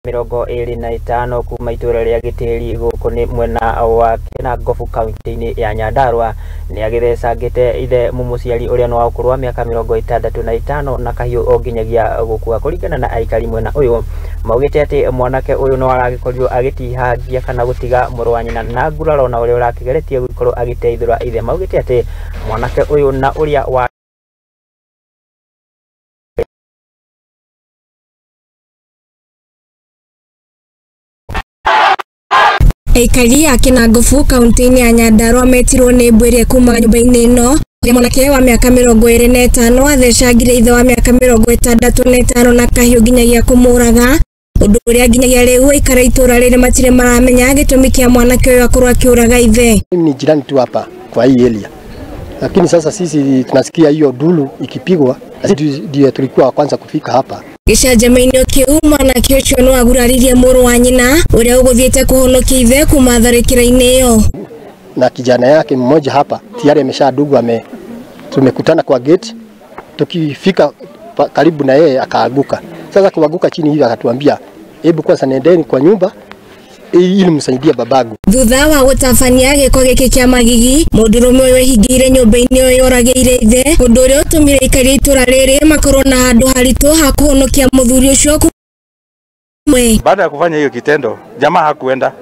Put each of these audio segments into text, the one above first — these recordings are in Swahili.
25 kuma itura ria Gitiri guku ni mwena wa Kinangofu kaunti-ini ya Nyandarua ni agithecangite ithe mumuciari uria no wakurwa miaka 65 na kahiu onginyagia gukua kuringana na aikari mwena uyu maugite ati mwanake uyu no aragikorirwo agitihangia kana gutiga muru wa nyina na nguraro na uria urakigeretie gukorwo agiteithura ithe maugite ati mwanake uyu na uria wa aikari ya Kinangofu kaunti-ini ya Nyandarua metirwo ni mbwire kuma nyumba-ini ino ya mwanake wa miaka 25 athecangire ithe wa miaka 65 na kahiu nginyagia kumuraga undu uria nginyagia riu aikara itura riri matire maramenya gitumi kia mwanake uyu akorwo akiuraga ithe. Mimi ni jirani tu hapa kwa hii area, lakini sasa sisi tunasikia hiyo dulu ikipigwa, sisi ndio tulikuwa kwanza kufika hapa. Gicajamainio kiu mwanake ucio no aguraririe muru wa nyina uria uguthiete kuhonokia ithe kuma tharikira-ini iyo, na kijana yake mmoja hapa tayari ameshadugwa. Tumekutana kwa gate, tukifika karibu na yeye akaaguka. Sasa kuaguka chini hivi akatuambia hebu kwanza nendeni kwa nyumba ili msaidie babagu. Thutha wa gutabania giko giki kia magigi mundurume uyu hingire nyumba-ini uyu orageire ithe undu uria utumire aikari itura riri makorwo na handu haritu ha kuhonokia muthuri ucio. Baada ya kufanya hiyo kitendo jamaa hakuenda,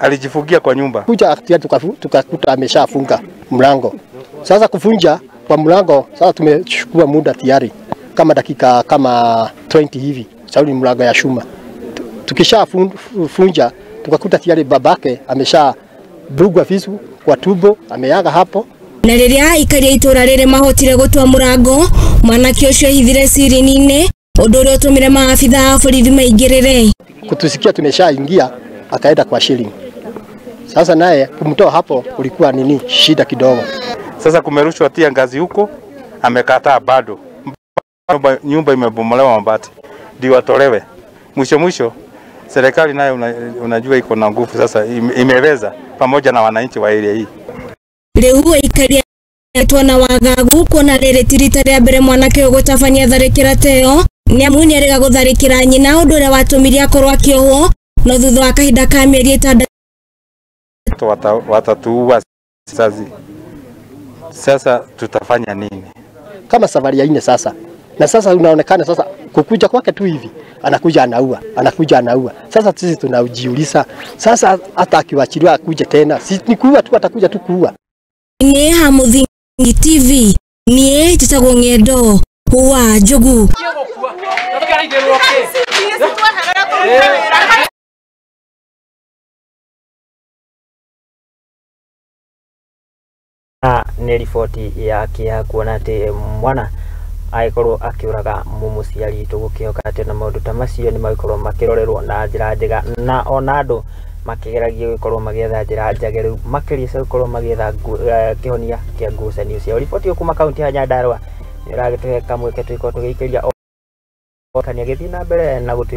alijifungia kwa nyumba. Kuja tukakuta ameshafunga mlango. Sasa kufunja kwa mlango, sasa tumechukua muda tayari kama dakika kama 20 hivi, sababu ni mlango ya shuma. Tukishafunja tukakuta tayari babake amesha brugwa visu kwa tumbo, ameyaga hapo. Na riria aikari itura riri mahotire gutwa murango mwanake ucio hithire sirini-ini undu uria utumire maafitha a borithi maingirire. Kutusikia tumeshaingia akaenda kwa shilingi. Sasa naye kumtoa hapo ulikuwa nini shida kidogo. Sasa kumerushwa tia ngazi huko, amekataa bado. Nyumba imebomolewa mabati ndio watolewe. Mwisho serikali nayo unajua iko na nguvu sasa, imeweza pamoja na wananchi wa area hii. Riu aikari atwana wagagu kuona riri tirita ria mbere mwanake uyu gutabania tharikira teo ni amu ni arega gutharikira nyina undu uria watumiria akorwo akiohwo no thutha wa kahinda ka mieri 6 watatuua. Sasa tutafanya nini? Kama safari ya 4 sasa, na sasa unaonekana sasa kukuja kwake tu hivi anakuja anaua. Sasa sisi tunajiuliza sasa hata akiwachiliwa akuje tena si ni kuua tu, atakuja tu kuua. Ni Hamuthingi TV ni Jitagwo Ng'endo wa Njogu. Ni riboti ya kia kuona ati mwana aikorwo akiuraga mumuciari. Tugukihoka ati na maundu ta macio ni magikorwo makirorerwo na njira njega na ona andu makigeragia gukorwo magietha njira njagĩrĩru makiria cia gukorwo magietha kihonia kia ngucanio cia. Riboti kuma kaunti ya Nyandarua ni ragituhe kamweke twiko tugiikiria o kania githii na mbere na gutu